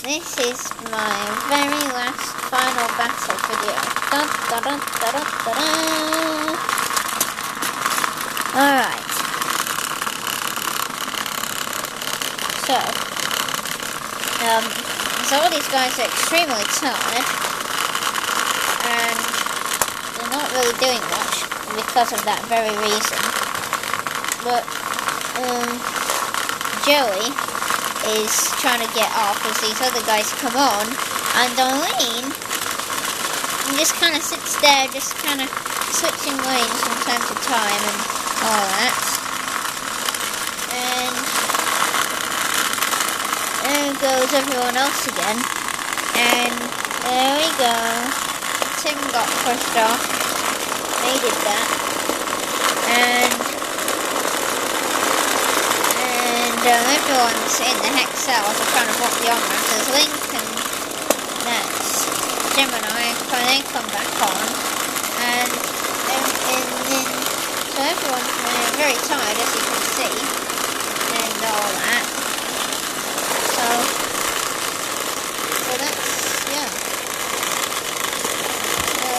this is my very last final battle video. Dun, dun, dun, dun, dun, dun, dun. Alright. So all these guys are extremely tired, and they're not really doing much because of that very reason. But Joey is trying to get off as these other guys come on, and Darlene just kind of sits there, just kind of switching lanes from time to time and all that. And there goes everyone else again, and there we go. Tim got pushed off. They did that, and everyone's in the hex cells are trying to block the on-ramp. There's Link and that's Gemini, they come back on, and then so everyone's very tired, as you can see, and all that. So that's, yeah. So,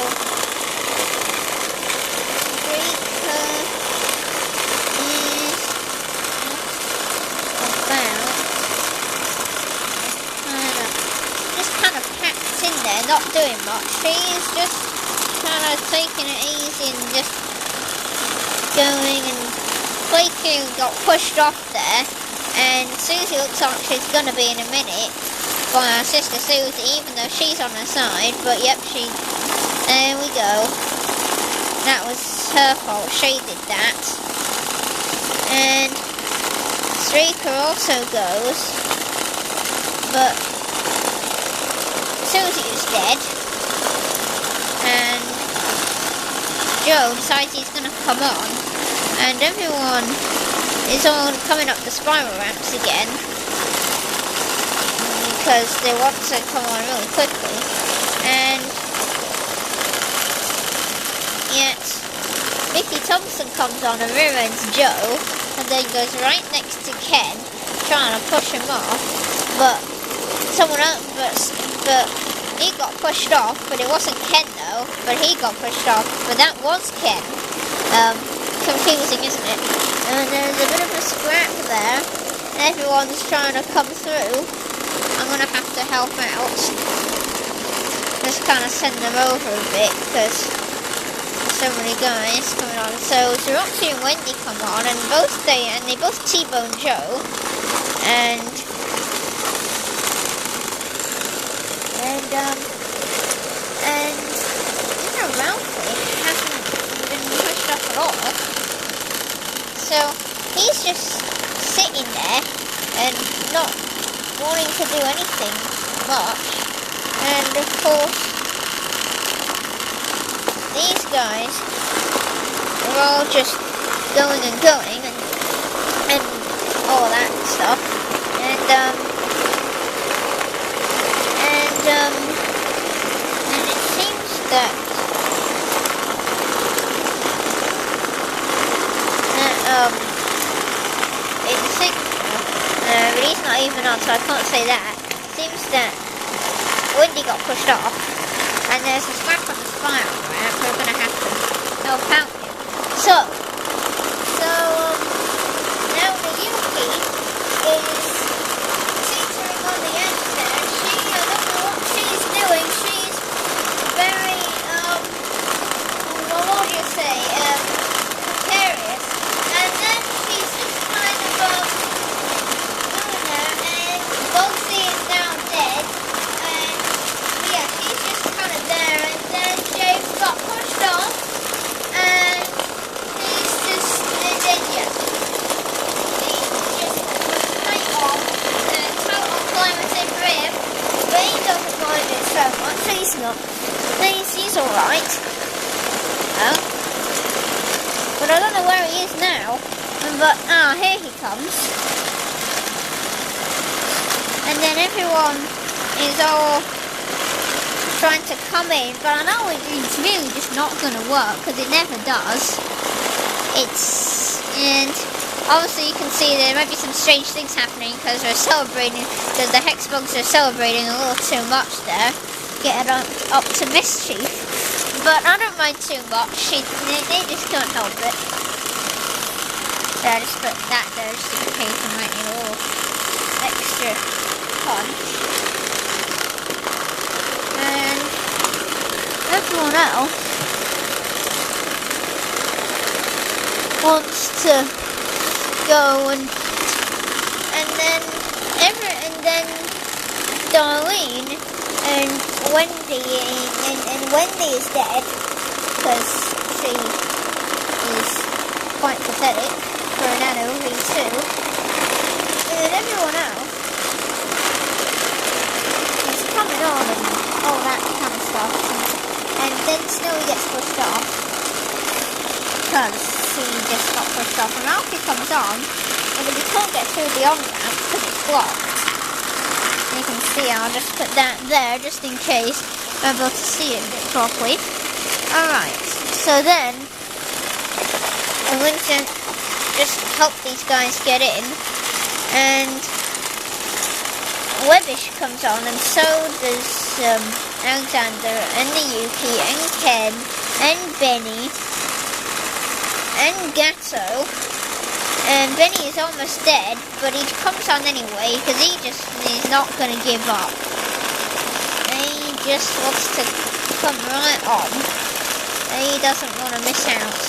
not doing much. She's just kind of taking it easy and just going, and Quaking got pushed off there, and Susie looks like she's going to be in a minute by our sister Susie, even though she's on her side. But yep, there we go. That was her fault, she did that. And Streaker also goes, but Susie is dead, and Joe decides he's going to come on, and everyone is all coming up the spiral ramps again because they want to come on really quickly. And yet Mickey Thompson comes on and rear-ends Joe, and then goes right next to Ken, trying to push him off, but someone else, but he got pushed off, but it wasn't Ken though, but he got pushed off, but that was Ken. Confusing, isn't it? And there's a bit of a scrap there, everyone's trying to come through. I'm going to have to help out, just kind of send them over a bit, because so many guys coming on. So Roxy and Wendy come on, and they both T-bone Joe, and Ralphie hasn't been pushed up at all. So he's just sitting there and not wanting to do anything much. And of course, these guys are all just going and going and all that stuff. And it seems that in Sigma, but he's not even on, so I can't say that. It seems that Wendy got pushed off, and there's a scrap on the spiral ramp. We're going to have to help out him. So now the Yuki is teetering on the edge there. I don't know what she's doing. She's very, what do you say, precarious. And then she's just kind of, doing there, and Boxy is now dead. And, yeah, she's just kind of there. And then James got pushed off, and he's just dead yet. He's just straight off, total calamity for him. But he doesn't mind it so much. He's not. He's alright. Oh. But I don't know where he is now. But, here he comes. And then everyone is all trying to come in. But I know it's really just not going to work, because it never does. And Obviously you can see there might be some strange things happening because they're celebrating, because the Hexbugs are celebrating a little too much there, getting up to mischief. But I don't mind too much, they just can't help it. So I just put that there just in case I might need a little extra punch. And everyone else wants to go and then Darlene and Wendy and Wendy is dead because she is quite pathetic for a nano V2. And then everyone else is coming on and all that kind of stuff. And then Snowy gets pushed off because he just got pushed off. And Alfie comes on, and then you can't get through the on-ramp because it's blocked. You can see, I'll just put that there just in case I'm able to see it properly. Alright, so then I'm going to just help these guys get in, and Webbish comes on, and so does Alexander and the Yuki and Ken and Benny and Gatto. And Benny is almost dead, but he comes on anyway because he's not going to give up. And he just wants to come right on. And he doesn't want to miss out.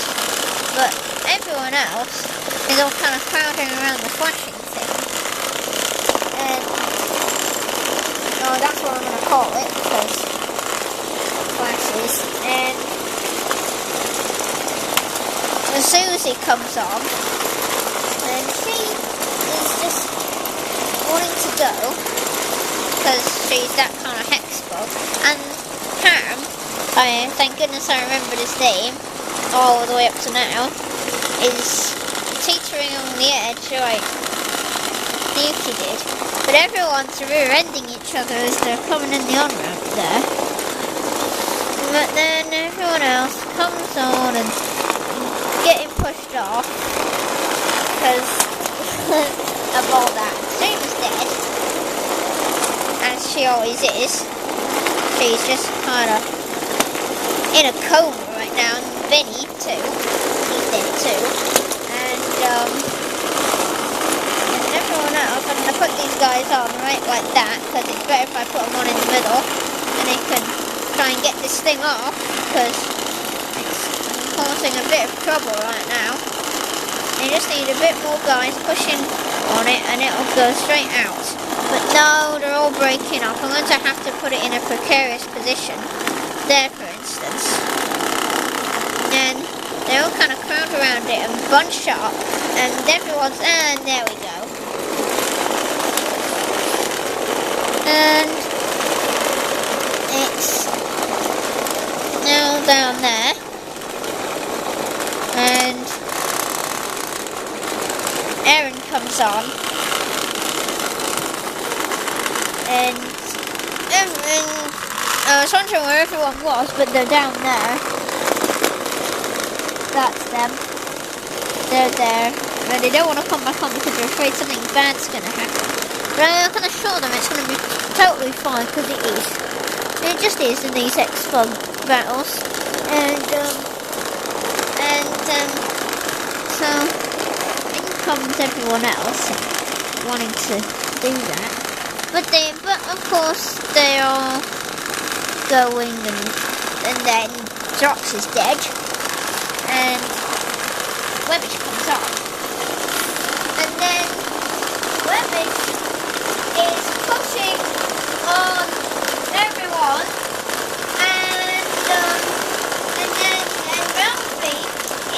But everyone else is all kind of crowding around the flashing thing. And, oh, that's what I'm going to call it, because flashes. And Susie comes on. And she is just wanting to go because she's that kind of Hexbug. And Ham, thank goodness I remembered his name all the way up to now, is teetering on the edge like Yuki did. But everyone's rear-ending each other as they're coming in the on-ramp there. But then everyone else comes on and getting pushed off. Because of all that. Susan's dead, as she always is. She's just kind of in a coma right now. And Benny too, he's dead too. And everyone else, I'm going to put these guys on right like that, because it's better if I put them on in the middle, and they can try and get this thing off, because it's causing a bit of trouble right now. You just need a bit more guys pushing on it and it'll go straight out. But no, they're all breaking up. I'm going to have to put it in a precarious position. There, for instance. And they all kind of crowd around it and bunch up. And everyone's, and there we go. And it's now down there. And Aaron comes on, and I was wondering where everyone was, but they're down there. That's them. They're there. And they don't want to come back on because they're afraid something bad's going to happen. But I'm going to show them it's going to be totally fine, because it is. It just is in these Hexbug battles. And so comes everyone else wanting to do that, but of course they are going, and then Drox is dead, and Webbish comes on, and then Webbish is pushing on everyone, and Ralphie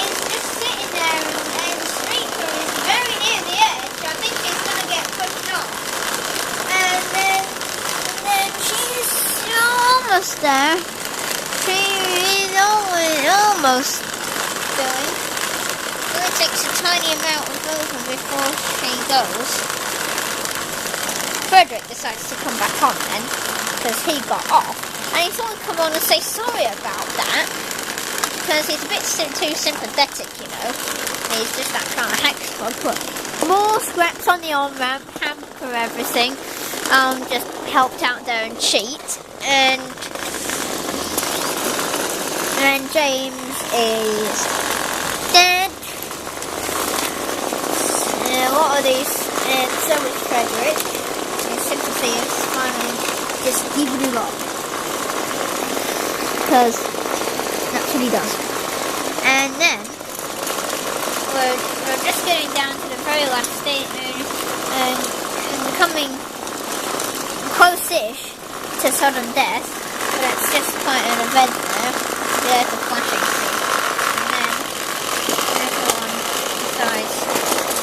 is just sitting there, and Streaker is very near the edge. I think she's going to get pushed off. And then she's almost there. She is almost going. It only takes a tiny amount of movement before she goes. Frederick decides to come back on then, because he got off. And he thought he'd come on and say sorry about that. because he's a bit too sympathetic, you know. He's just that kind of Hexbug. But more scraps on the on-ramp, hamper everything. Just helped out there and cheat. And James is dead. What are these? And so is Frederick. His sympathy is finally just giving him up. Because that's what he does. And then we're just getting down to the very last stage and coming close-ish to sudden death. But it's just quite an event there. There's a flashing scene. And then everyone decides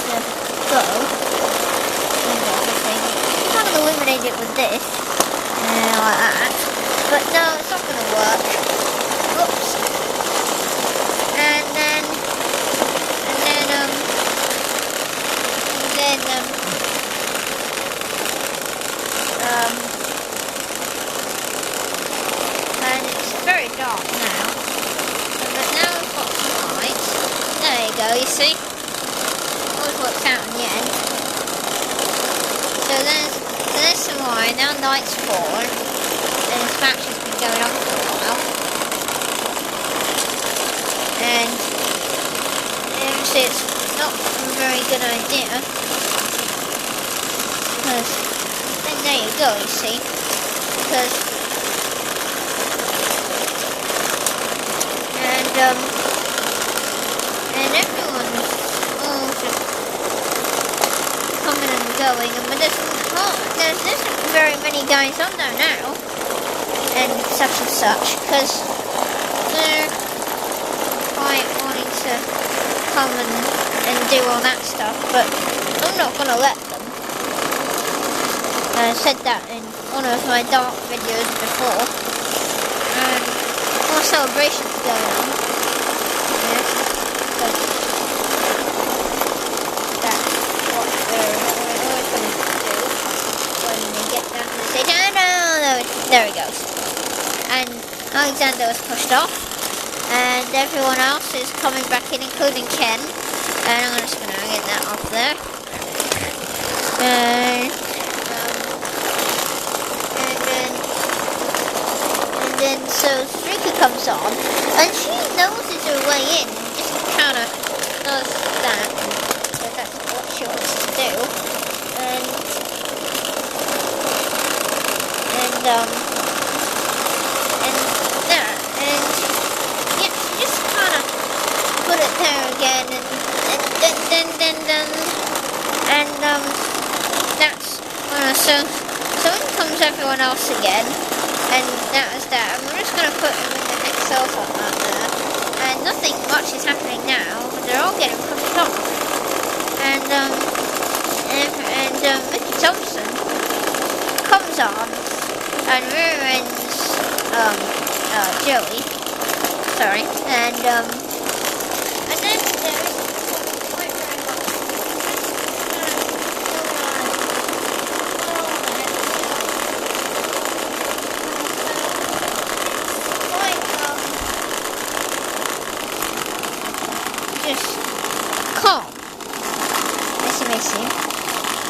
to go. And everything. You can't eliminate it with this. Like that. But no, it's not going to work. Oops. And then and it's very dark now. But now we've got some light. There you go, you see? Always works out in the end. So there's some light, now night's fallen. And this match has been going on for a while. And obviously it's not a very good idea. Because then there you go, you see. Because and everyone's all just coming and going, and there isn't very many guys on there now, and such, because they're quite wanting to come and do all that stuff, but I'm not going to let them. I said that in one of my dark videos before, and more celebrations going on. That's what we're always going to do when we get down to the stage. Oh no, there he goes. And Alexander was pushed off, and everyone else is coming back in, including Ken. And I'm just going to get that off there. And then so Streaky comes on, and she noses her way in, and just kind of does that, so that's what she wants to do, and yeah, she just kind of put it there again, and that's so in comes everyone else again. And that was that. And we're just going to put them in the next cell phone right there. And nothing much is happening now, but they're all getting pushed off. And Mickey Thompson comes on and rear-ends Joey. Sorry. And then there's quite very much.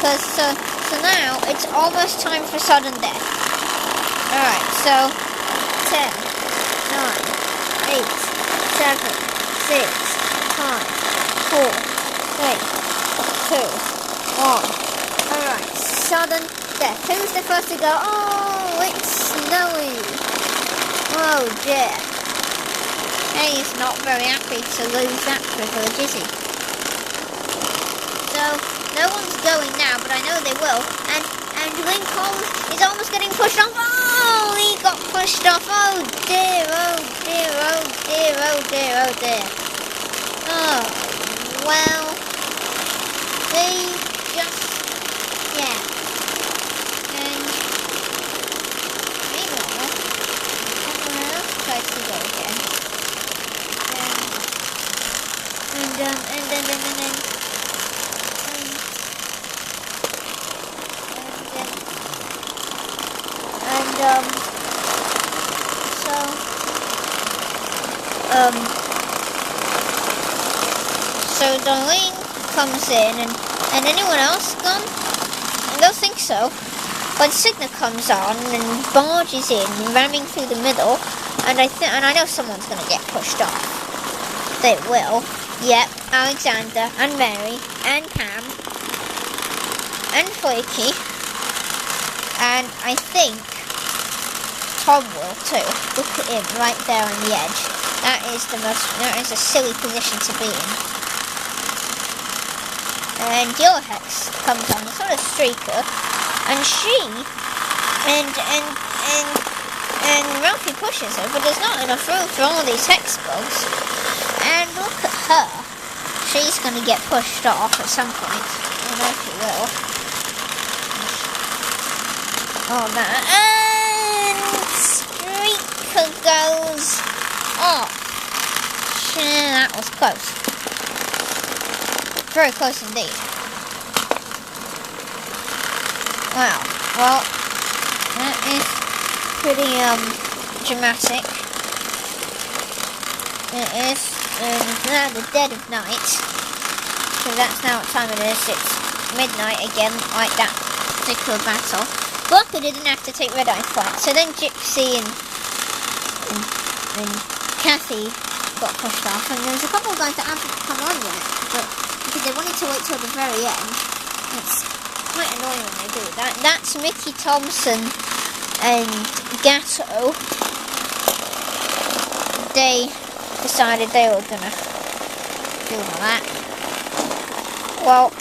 Because so now it's almost time for sudden death. Alright, so 10, 9, 8, 7, 6, 5, 4, 3, 2, 1. Alright, sudden death. Who's the first to go? Oh, it's Snowy. Oh dear. He's not very happy to lose that privilege, is he? So no one's going now, but I know they will. And Lincoln is almost getting pushed off. Oh, he got pushed off. Oh dear, oh dear, oh dear, oh dear, oh dear. Oh, well, they just, yeah. And meanwhile, everyone else tries to go again. So Darlene comes in, and anyone else gone? I don't think so. But Signa comes on and barges in, ramming through the middle, and I know someone's going to get pushed off. They will. Yep, Alexander and Mary and Pam and Flaky, and I think Tom will too. Look at him right there on the edge. That is a silly position to be in. And your Hex comes on, a sort of streaker, and Ralphie pushes her, but there's not enough room for all these Hexbugs. And look at her. She's going to get pushed off at some point. I know she will. Oh, that. And streaker goes off. That was close. Very close indeed. Wow. Well, that is pretty dramatic. It is now the dead of night. So that's now what time it is. It's midnight again, like that particular battle. Luckily, they didn't have to take Red Eye fight. So then Gypsy and Kathy got pushed off, and there's a couple of guys that haven't come on yet, but because they wanted to wait till the very end. It's quite annoying when they do that. That's Mickey Thompson and Gatto. They decided they were gonna do all that. Well,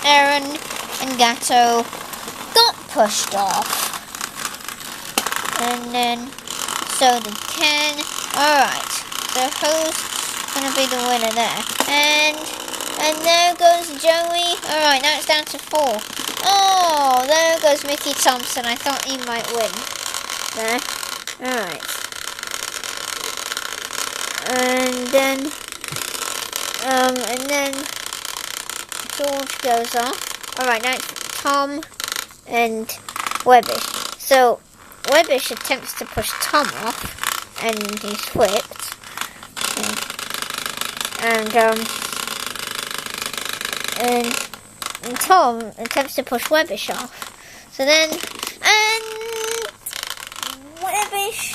Aaron and Gatto got pushed off, and then so did Ken. Alright, so who's gonna be the winner there? And there goes Joey. Alright, now it's down to 4. Oh, there goes Mickey Thompson. I thought he might win there. Alright. And then George goes off. Alright, now it's Tom and Webbish. So Webbish attempts to push Tom off, and he's whipped. And Tom attempts to push Webbish off. So then, and Webbish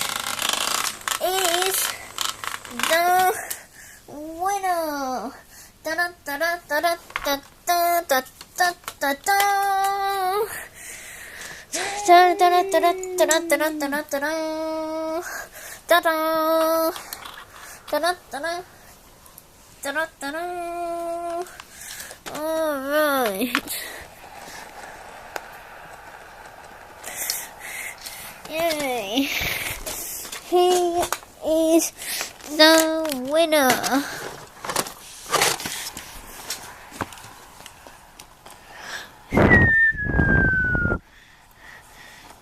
is the winner. Da da da da da da da da da da da. Alright. Yay. He is the winner.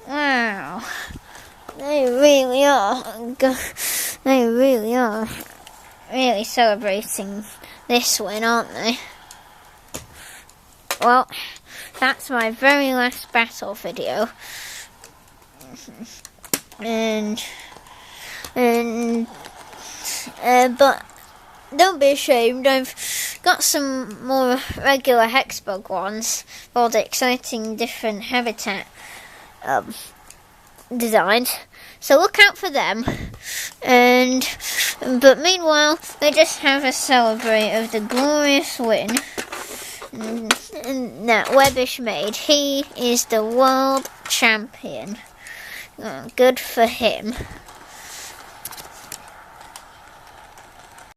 Wow. They really are really celebrating this win, aren't they? Well, that's my very last battle video. But don't be ashamed, I've got some more regular Hexbug ones for the exciting different habitat designs. So look out for them. But meanwhile, we just have a celebrate of the glorious win that Webbish made. He is the world champion. Good for him.